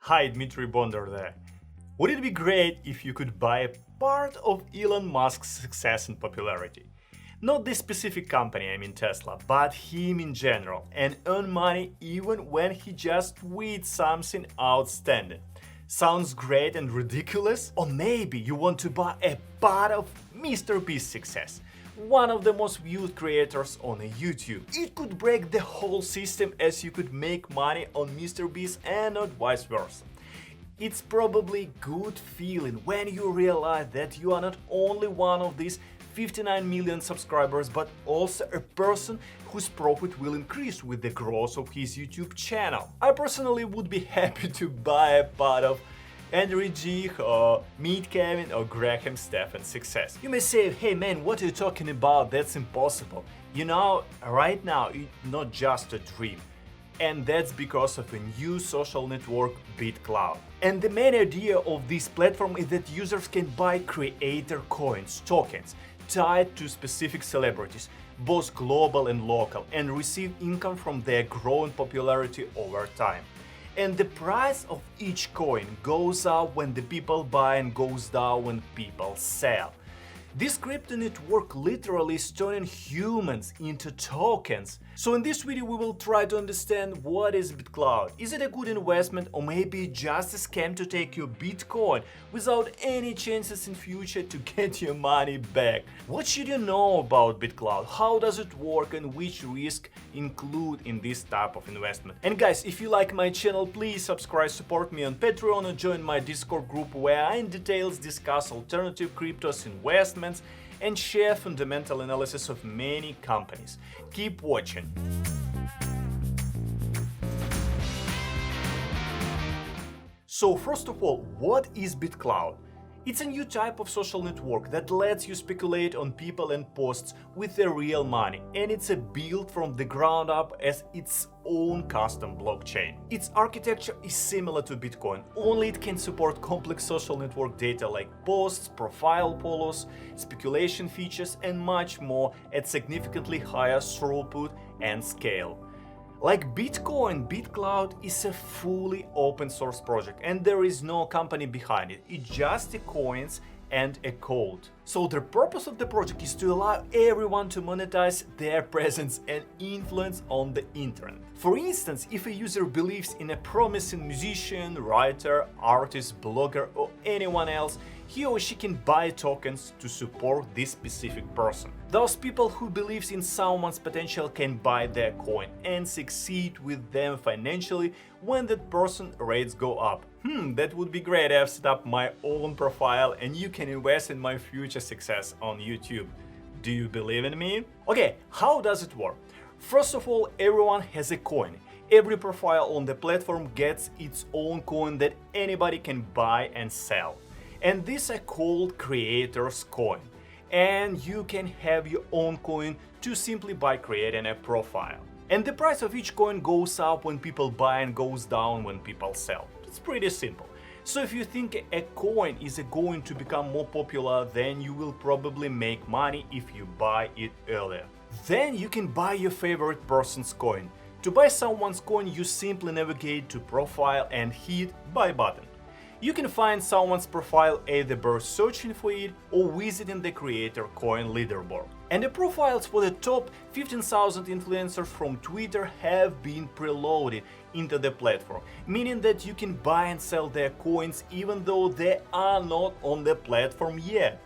Hi, Dmitry Bonder there. Would it be great if you could buy a part of Elon Musk's success and popularity? Not this specific company, I mean Tesla, but him in general, and earn money even when he just tweets something outstanding. Sounds great and ridiculous? Or maybe you want to buy a part of MrBeast's success, one of the most viewed creators on YouTube. It could break the whole system as you could make money on MrBeast and not vice versa. It's probably good feeling when you realize that you are not only one of these 59 million subscribers, but also a person whose profit will increase with the growth of his YouTube channel. I personally would be happy to buy a part of Andrei Jikh or MeetKevin or Graham Stephan's success. You may say, hey man, what are you talking about? That's impossible. You know, right now it's not just a dream. And that's because of a new social network, Bitclout. And the main idea of this platform is that users can buy creator coins, tokens, tied to specific celebrities, both global and local, and receive income from their growing popularity over time. And the price of each coin goes up when the people buy and goes down when people sell. This crypto network literally is turning humans into tokens. So in this video we will try to understand what is Bitclout. Is it a good investment or maybe just a scam to take your Bitcoin without any chances in future to get your money back? What should you know about Bitclout? How does it work and which risk include in this type of investment? And guys, if you like my channel, please subscribe, support me on Patreon, or join my Discord group where I in details discuss alternative cryptos investments and share fundamental analysis of many companies. Keep watching. So first of all, what is Bitclout? It's a new type of social network that lets you speculate on people and posts with the real money, and it's a built from the ground up as its own custom blockchain. Its architecture is similar to Bitcoin, only it can support complex social network data like posts, profile polos, speculation features, and much more at significantly higher throughput and scale. Like Bitcoin, Bitclout is a fully open source project and there is no company behind it, it's just the coins and a code. So the purpose of the project is to allow everyone to monetize their presence and influence on the internet. For instance, if a user believes in a promising musician, writer, artist, blogger or anyone else, he or she can buy tokens to support this specific person. Those people who believes in someone's potential can buy their coin and succeed with them financially when that person's rates go up. That would be great. I've set up my own profile and you can invest in my future success on YouTube. Do you believe in me? Okay, how does it work? First of all, everyone has a coin. Every profile on the platform gets its own coin that anybody can buy and sell. And these are called creators' coin. And you can have your own coin to simply by creating a profile. And the price of each coin goes up when people buy and goes down when people sell. It's pretty simple. So if you think a coin is going to become more popular, then you will probably make money if you buy it earlier. Then you can buy your favorite person's coin. To buy someone's coin, you simply navigate to profile and hit buy button. You can find someone's profile either by searching for it or visiting the creator coin leaderboard. And the profiles for the top 15,000 influencers from Twitter have been preloaded into the platform, meaning that you can buy and sell their coins even though they are not on the platform yet.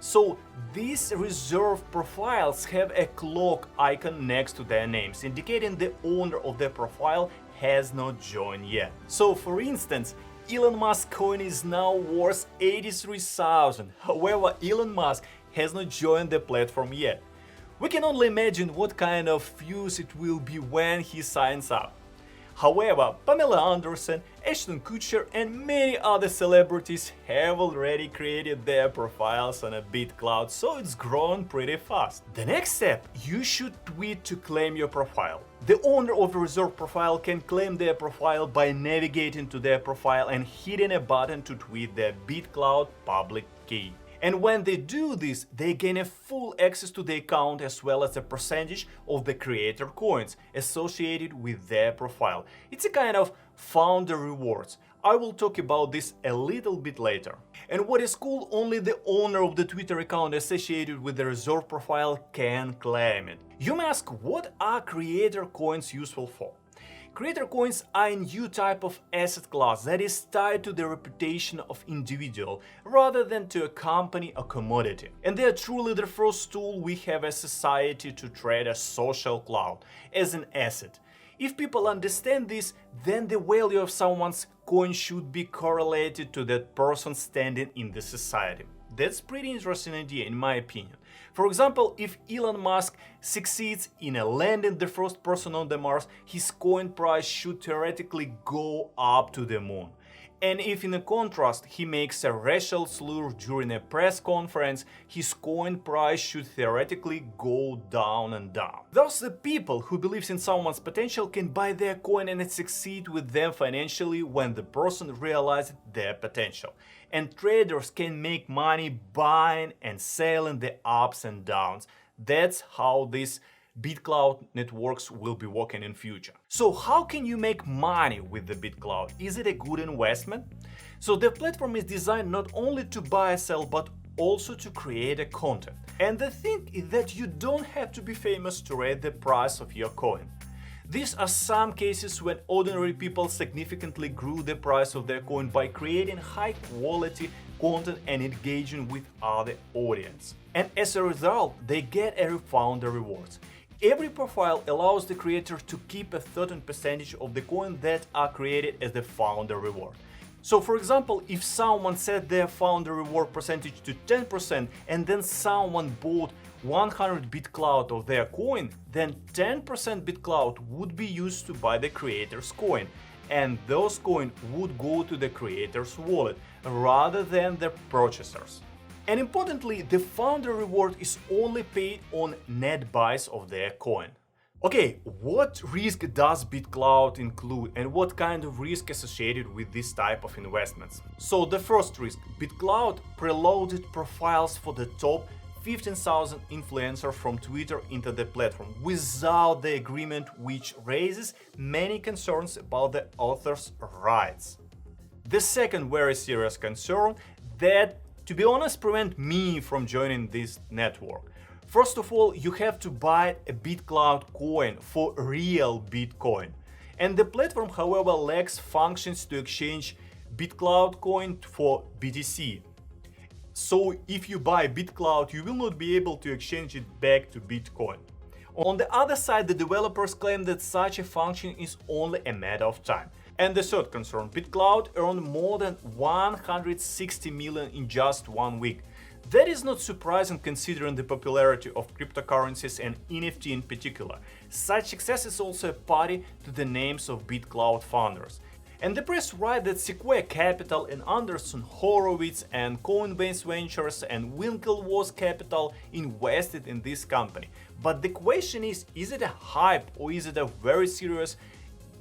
So these reserved profiles have a clock icon next to their names, indicating the owner of the profile has not joined yet. So for instance, Elon Musk coin is now worth 83,000. However, Elon Musk has not joined the platform yet. We can only imagine what kind of views it will be when he signs up. However, Pamela Anderson, Ashton Kutcher and many other celebrities have already created their profiles on a Bitclout, so it's grown pretty fast. The next step, you should tweet to claim your profile. The owner of the reserved profile can claim their profile by navigating to their profile and hitting a button to tweet their Bitclout public key. And when they do this, they gain a full access to the account as well as a percentage of the creator coins associated with their profile. It's a kind of founder rewards. I will talk about this a little bit later. And what is cool, only the owner of the Twitter account associated with the reserve profile can claim it. You may ask, what are creator coins useful for? Creator coins are a new type of asset class that is tied to the reputation of individual rather than to a company or commodity. And they are truly the first tool we have as society to trade a social cloud as an asset. If people understand this, then the value of someone's coin should be correlated to that person's standing in the society. That's pretty interesting idea in my opinion. For example, if Elon Musk succeeds in landing the first person on the Mars, his coin price should theoretically go up to the moon. And if in contrast he makes a racial slur during a press conference, his coin price should theoretically go down and down. Thus, the people who believes in someone's potential can buy their coin and succeed with them financially when the person realizes their potential. And traders can make money buying and selling the ups and downs. That's how this Bitclout networks will be working in future. So how can you make money with the Bitclout? Is it a good investment? So the platform is designed not only to buy and sell, but also to create a content. And the thing is that you don't have to be famous to raise the price of your coin. These are some cases when ordinary people significantly grew the price of their coin by creating high quality content and engaging with other audience. And as a result, they get a founder rewards. Every profile allows the creator to keep a certain percentage of the coin that are created as the founder reward. So for example, if someone set their founder reward percentage to 10% and then someone bought 100 Bitclout of their coin, then 10% Bitclout would be used to buy the creator's coin, and those coins would go to the creator's wallet rather than the purchasers. And importantly, the founder reward is only paid on net buys of their coin. Okay, what risk does Bitclout include and what kind of risk associated with this type of investments? So the first risk, Bitclout preloaded profiles for the top 15,000 influencers from Twitter into the platform without the agreement, which raises many concerns about the author's rights. The second very serious concern that, to be honest, prevent me from joining this network. First of all, you have to buy a Bitclout coin for real Bitcoin. And the platform, however, lacks functions to exchange Bitclout coin for BTC. So if you buy Bitclout, you will not be able to exchange it back to Bitcoin. On the other side, the developers claim that such a function is only a matter of time. And the third concern, Bitclout earned more than 160 million in just 1 week. That is not surprising considering the popularity of cryptocurrencies and NFT in particular. Such success is also a party to the names of Bitclout founders. And the press write that Sequoia Capital and Anderson Horowitz and Coinbase Ventures and Winklevoss Capital invested in this company. But the question is it a hype or is it a very serious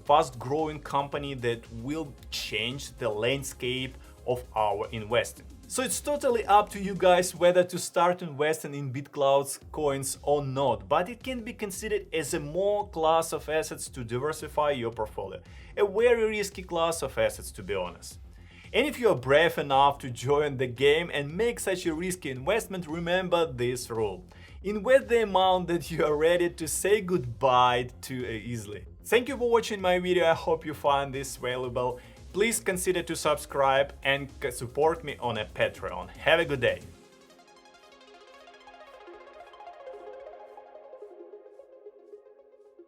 fast-growing company that will change the landscape of our investing? So it's totally up to you guys whether to start investing in Bitclout's coins or not, but it can be considered as a more class of assets to diversify your portfolio. A very risky class of assets, to be honest. And if you are brave enough to join the game and make such a risky investment, remember this rule. Invest the amount that you are ready to say goodbye to easily. Thank you for watching my video, I hope you find this valuable. Please consider to subscribe and support me on a Patreon. Have a good day!